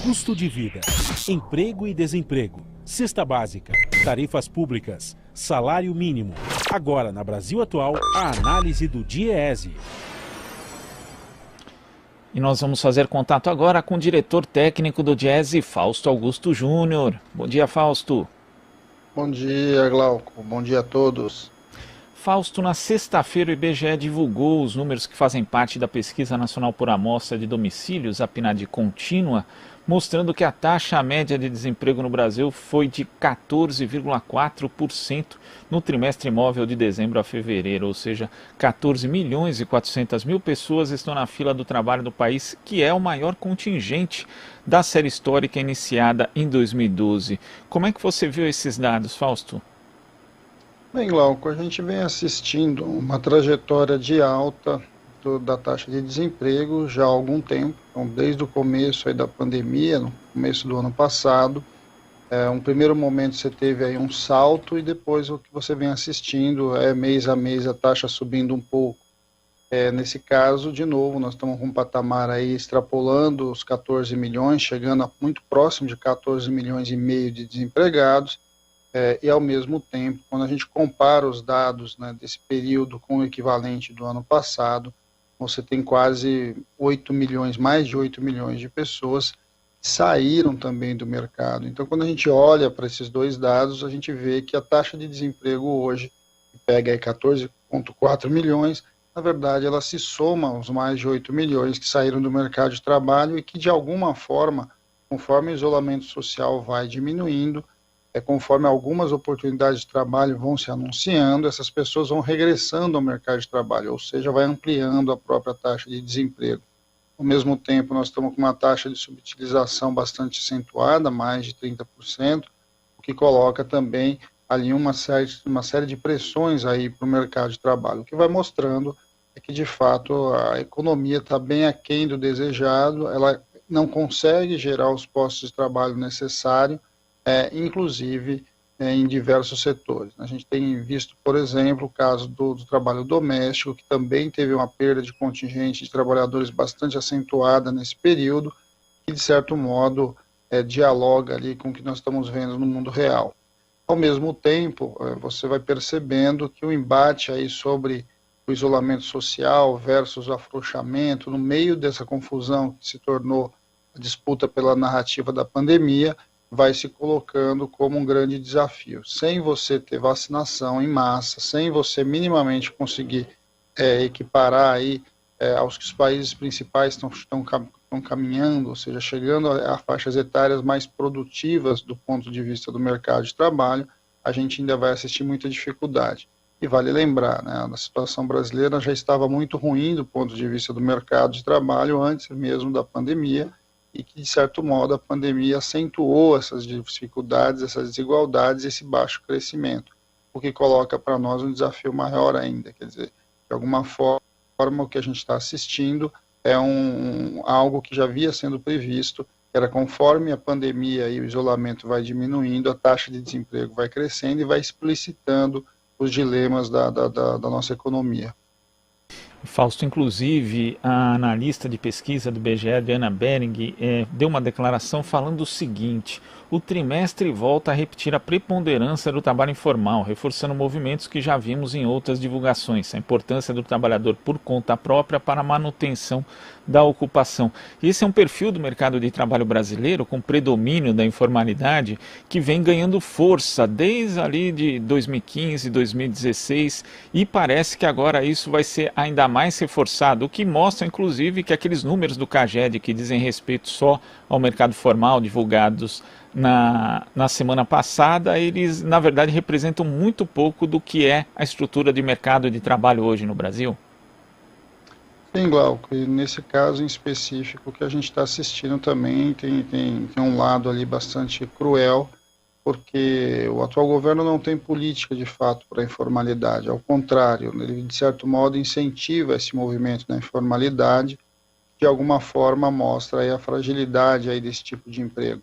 Custo de vida, emprego e desemprego, cesta básica, tarifas públicas, salário mínimo. Agora, na Brasil Atual, a análise do DIEESE. E nós vamos fazer contato agora com o diretor técnico do DIEESE, Fausto Augusto Júnior. Bom dia, Fausto. Bom dia, Glauco. Bom dia a todos. Fausto, na sexta-feira o IBGE divulgou os números que fazem parte da Pesquisa Nacional por Amostra de Domicílios, a PNAD contínua, mostrando que a taxa média de desemprego no Brasil foi de 14,4% no trimestre móvel de dezembro a fevereiro, ou seja, 14 milhões e 400 mil pessoas estão na fila do trabalho do país, que é o maior contingente da série histórica iniciada em 2012. Como é que você viu esses dados, Fausto? Bem, Glauco, a gente vem assistindo uma trajetória de alta da taxa de desemprego já há algum tempo, então, desde o começo aí da pandemia, no começo do ano passado. Um primeiro momento você teve aí um salto e depois o que você vem assistindo é mês a mês a taxa subindo um pouco. Nesse caso, de novo, nós estamos com um patamar aí extrapolando os 14 milhões, chegando a muito próximo de 14 milhões e meio de desempregados. E ao mesmo tempo, quando a gente compara os dados, né, desse período com o equivalente do ano passado, você tem quase 8 milhões, mais de 8 milhões de pessoas que saíram também do mercado. Então, quando a gente olha para esses dois dados, a gente vê que a taxa de desemprego hoje, que pega aí 14,4 milhões, na verdade ela se soma aos mais de 8 milhões que saíram do mercado de trabalho e que, de alguma forma, conforme o isolamento social vai diminuindo, conforme algumas oportunidades de trabalho vão se anunciando, essas pessoas vão regressando ao mercado de trabalho, ou seja, vai ampliando a própria taxa de desemprego. Ao mesmo tempo, nós estamos com uma taxa de subutilização bastante acentuada, mais de 30%, o que coloca também ali uma série de pressões aí para o mercado de trabalho. O que vai mostrando é que, de fato, a economia está bem aquém do desejado, ela não consegue gerar os postos de trabalho necessários, inclusive em diversos setores. A gente tem visto, por exemplo, o caso do trabalho doméstico, que também teve uma perda de contingente de trabalhadores bastante acentuada nesse período, que de certo modo dialoga ali com o que nós estamos vendo no mundo real. Ao mesmo tempo, você vai percebendo que o embate aí sobre o isolamento social versus o afrouxamento, no meio dessa confusão que se tornou a disputa pela narrativa da pandemia, vai se colocando como um grande desafio. Sem você ter vacinação em massa, sem você minimamente conseguir equiparar aí aos que os países principais estão caminhando, ou seja, chegando a faixas etárias mais produtivas do ponto de vista do mercado de trabalho, a gente ainda vai assistir muita dificuldade. E vale lembrar, né, a situação brasileira já estava muito ruim do ponto de vista do mercado de trabalho antes mesmo da pandemia, e que, de certo modo, a pandemia acentuou essas dificuldades, essas desigualdades, esse baixo crescimento, o que coloca para nós um desafio maior ainda. Quer dizer, de alguma forma, o que a gente está assistindo é algo que já havia sendo previsto, que era conforme a pandemia e o isolamento vai diminuindo, a taxa de desemprego vai crescendo e vai explicitando os dilemas da nossa economia. Fausto, inclusive, a analista de pesquisa do IBGE, Adriana Bering, deu uma declaração falando o seguinte: o trimestre volta a repetir a preponderância do trabalho informal, reforçando movimentos que já vimos em outras divulgações, a importância do trabalhador por conta própria para a manutenção da ocupação. Esse é um perfil do mercado de trabalho brasileiro, com predomínio da informalidade, que vem ganhando força desde ali de 2015, 2016, e parece que agora isso vai ser ainda mais reforçado, o que mostra, inclusive, que aqueles números do CAGED que dizem respeito só ao mercado formal, divulgados na semana passada, eles, na verdade, representam muito pouco do que é a estrutura de mercado de trabalho hoje no Brasil. Sim, Glauco, e nesse caso em específico que a gente está assistindo também tem um lado ali bastante cruel, porque o atual governo não tem política de fato para a informalidade, ao contrário, ele de certo modo incentiva esse movimento da informalidade, de alguma forma mostra aí a fragilidade aí desse tipo de emprego.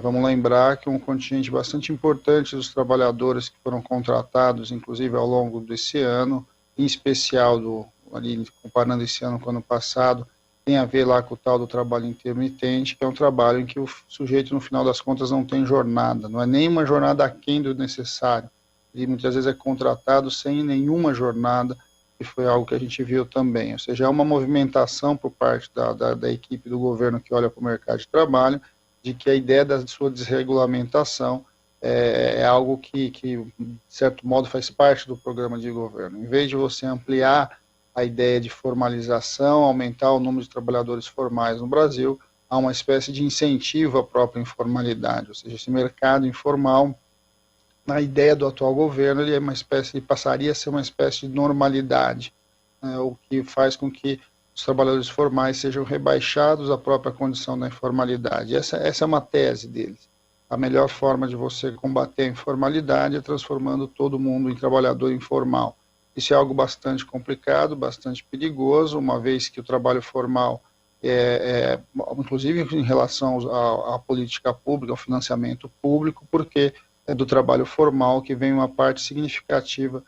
Vamos lembrar que um contingente bastante importante dos trabalhadores que foram contratados, inclusive ao longo desse ano, em especial ali comparando esse ano com o ano passado, tem a ver lá com o tal do trabalho intermitente, que é um trabalho em que o sujeito, no final das contas, não tem jornada, não é nem uma jornada aquém do necessário. Ele muitas vezes é contratado sem nenhuma jornada, que foi algo que a gente viu também. Ou seja, é uma movimentação por parte da equipe do governo que olha para o mercado de trabalho, de que a ideia da sua desregulamentação é algo que, de certo modo, faz parte do programa de governo. Em vez de você ampliar a ideia de formalização, aumentar o número de trabalhadores formais no Brasil, há uma espécie de incentivo à própria informalidade. Ou seja, esse mercado informal, na ideia do atual governo, ele passaria a ser uma espécie de normalidade, né, o que faz com que os trabalhadores formais sejam rebaixados à própria condição da informalidade. Essa é uma tese deles. A melhor forma de você combater a informalidade é transformando todo mundo em trabalhador informal. Isso é algo bastante complicado, bastante perigoso, uma vez que o trabalho formal inclusive em relação à política pública, ao financiamento público, porque é do trabalho formal que vem uma parte significativa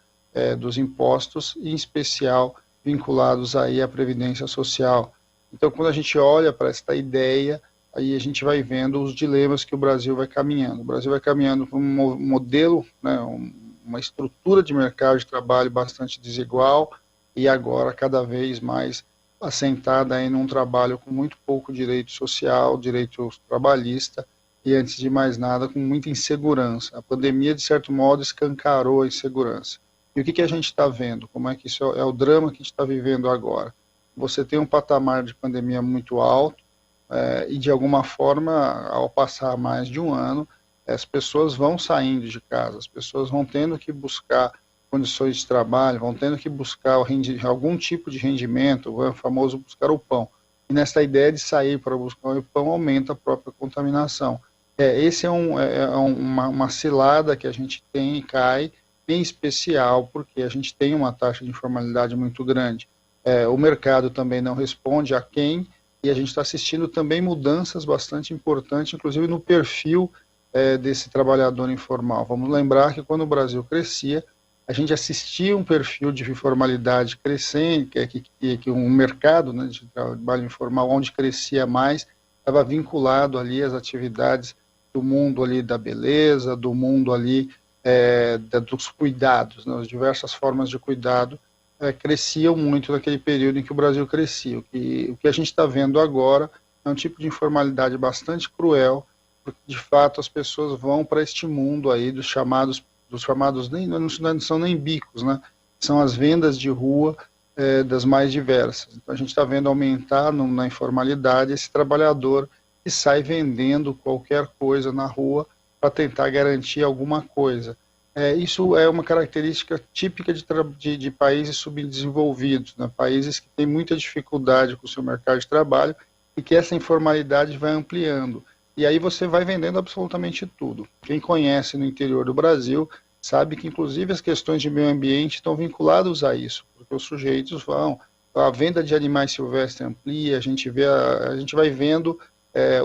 dos impostos, em especial vinculados aí à Previdência Social. Então, quando a gente olha para esta ideia, aí a gente vai vendo os dilemas que o Brasil vai caminhando. O Brasil vai caminhando para um modelo, né, uma estrutura de mercado de trabalho bastante desigual e agora cada vez mais assentada aí num trabalho com muito pouco direito social, direito trabalhista e, antes de mais nada, com muita insegurança. A pandemia, de certo modo, escancarou a insegurança. E o que a gente está vendo? Como é que isso é o drama que a gente está vivendo agora? Você tem um patamar de pandemia muito alto e, de alguma forma, ao passar mais de um ano, as pessoas vão saindo de casa, as pessoas vão tendo que buscar condições de trabalho, vão tendo que buscar algum tipo de rendimento, o famoso buscar o pão. E nessa ideia de sair para buscar o pão, aumenta a própria contaminação. Esse é uma cilada que a gente tem e cai, em especial porque a gente tem uma taxa de informalidade muito grande. O mercado também não responde a quem, e a gente está assistindo também mudanças bastante importantes, inclusive no perfil desse trabalhador informal. Vamos lembrar que quando o Brasil crescia, a gente assistia um perfil de informalidade crescente, que um mercado, né, de trabalho informal, onde crescia mais, estava vinculado ali às atividades do mundo ali da beleza, do mundo ali dos cuidados, né, as diversas formas de cuidado cresciam muito naquele período em que o Brasil crescia. O que a gente está vendo agora é um tipo de informalidade bastante cruel, porque de fato as pessoas vão para este mundo aí dos chamados não são nem bicos, né? São as vendas de rua das mais diversas. Então a gente está vendo aumentar na informalidade esse trabalhador que sai vendendo qualquer coisa na rua para tentar garantir alguma coisa. Isso é uma característica típica de países subdesenvolvidos, né? Países que têm muita dificuldade com o seu mercado de trabalho e que essa informalidade vai ampliando. E aí você vai vendendo absolutamente tudo. Quem conhece no interior do Brasil sabe que, inclusive, as questões de meio ambiente estão vinculadas a isso, porque os sujeitos a venda de animais silvestres amplia, a gente vai vendo,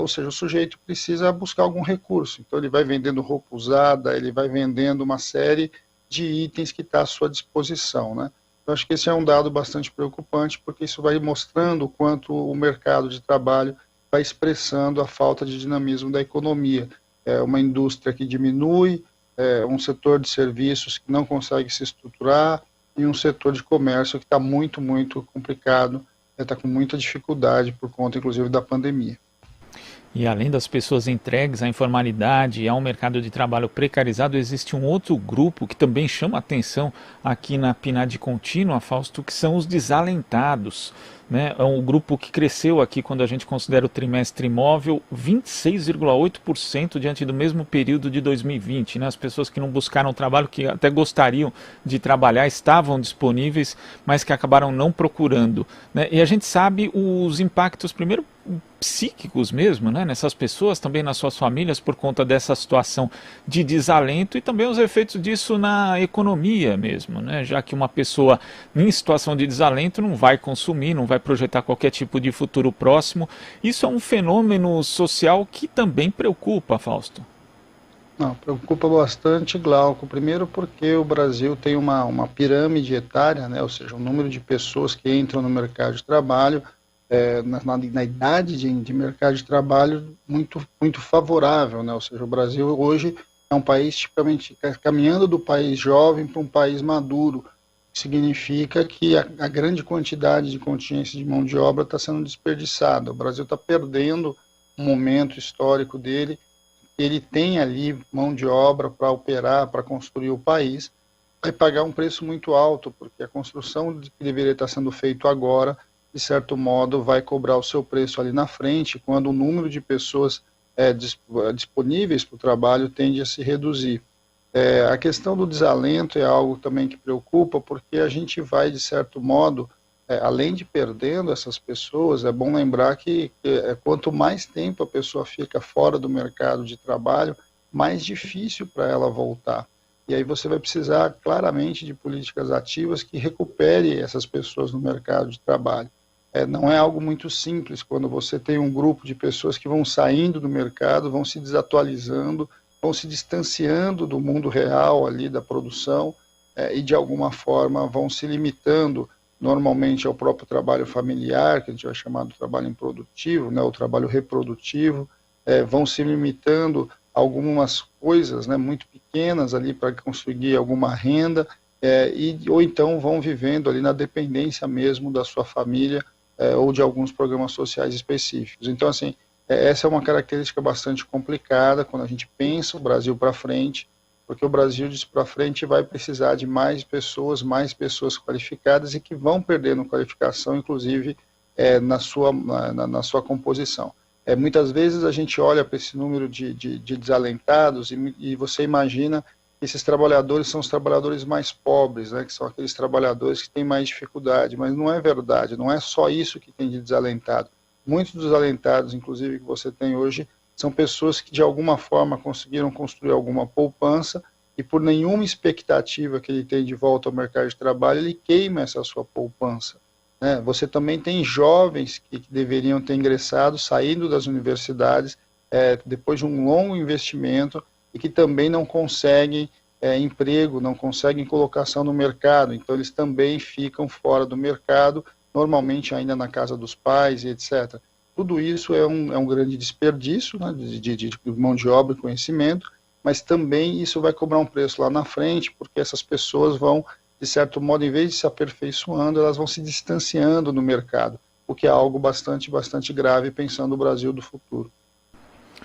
ou seja, o sujeito precisa buscar algum recurso. Então ele vai vendendo roupa usada, ele vai vendendo uma série de itens que está à sua disposição, né? Eu acho que esse é um dado bastante preocupante, porque isso vai mostrando o quanto o mercado de trabalho vai expressando a falta de dinamismo da economia. Uma indústria que diminui, um setor de serviços que não consegue se estruturar e um setor de comércio que está muito, muito complicado, está com muita dificuldade por conta, inclusive, da pandemia. E além das pessoas entregues à informalidade e ao mercado de trabalho precarizado, existe um outro grupo que também chama atenção aqui na PNAD contínua, Fausto, que são os desalentados. Né? É um grupo que cresceu aqui, quando a gente considera o trimestre imóvel, 26,8% diante do mesmo período de 2020. Né? As pessoas que não buscaram trabalho, que até gostariam de trabalhar, estavam disponíveis, mas que acabaram não procurando. Né? E a gente sabe os impactos, primeiro, psíquicos mesmo, né, nessas pessoas, também nas suas famílias, por conta dessa situação de desalento, e também os efeitos disso na economia mesmo, né, já que uma pessoa em situação de desalento não vai consumir, não vai projetar qualquer tipo de futuro próximo. Isso é um fenômeno social que também preocupa, Fausto. Não, preocupa bastante, Glauco. Primeiro porque o Brasil tem uma pirâmide etária, né, ou seja, o número de pessoas que entram no mercado de trabalho na idade de mercado de trabalho muito favorável, né? Ou seja, o Brasil hoje é um país tipicamente caminhando do país jovem para um país maduro, que significa que a grande quantidade de contingência de mão de obra está sendo desperdiçada. O Brasil está perdendo um momento histórico dele, ele tem ali mão de obra para operar, para construir o país, vai pagar um preço muito alto, porque a construção que deveria estar sendo feito agora, de certo modo, vai cobrar o seu preço ali na frente, quando o número de pessoas disponíveis para o trabalho tende a se reduzir. A questão do desalento é algo também que preocupa, porque a gente vai, de certo modo, além de perdendo essas pessoas, é bom lembrar que quanto mais tempo a pessoa fica fora do mercado de trabalho, mais difícil para ela voltar. E aí você vai precisar claramente de políticas ativas que recupere essas pessoas no mercado de trabalho. Não é algo muito simples quando você tem um grupo de pessoas que vão saindo do mercado, vão se desatualizando, vão se distanciando do mundo real ali da produção e de alguma forma vão se limitando normalmente ao próprio trabalho familiar, que a gente vai chamar de trabalho improdutivo, né, o trabalho reprodutivo, vão se limitando a algumas coisas, né, muito pequenas ali para conseguir alguma renda, ou então vão vivendo ali na dependência mesmo da sua família ou de alguns programas sociais específicos. Então, assim, essa é uma característica bastante complicada quando a gente pensa o Brasil para frente, porque o Brasil disso para frente vai precisar de mais pessoas qualificadas e que vão perdendo qualificação, inclusive na sua composição. Muitas vezes a gente olha para esse número de desalentados e você imagina que esses trabalhadores são os trabalhadores mais pobres, né, que são aqueles trabalhadores que têm mais dificuldade, mas não é verdade, não é só isso que tem de desalentado. Muitos dos desalentados, inclusive, que você tem hoje, são pessoas que de alguma forma conseguiram construir alguma poupança e por nenhuma expectativa que ele tem de volta ao mercado de trabalho, ele queima essa sua poupança. Você também tem jovens que deveriam ter ingressado, saindo das universidades, depois de um longo investimento, e que também não conseguem emprego, não conseguem colocação no mercado, então eles também ficam fora do mercado, normalmente ainda na casa dos pais e etc. Tudo isso é um grande desperdício, né, de mão de obra e conhecimento, mas também isso vai cobrar um preço lá na frente, porque essas pessoas vão, de certo modo, em vez de se aperfeiçoando, elas vão se distanciando do mercado, o que é algo bastante grave pensando o Brasil do futuro.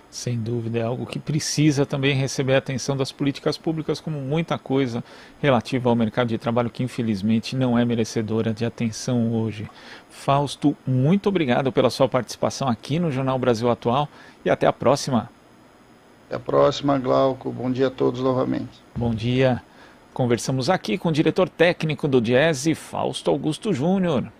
Sem dúvida, é algo que precisa também receber a atenção das políticas públicas, como muita coisa relativa ao mercado de trabalho que infelizmente não é merecedora de atenção hoje. Fausto, muito obrigado pela sua participação aqui no Jornal Brasil Atual e até a próxima. Até a próxima, Glauco. Bom dia a todos novamente. Bom dia. Conversamos aqui com o diretor técnico do Diese, Fausto Augusto Júnior.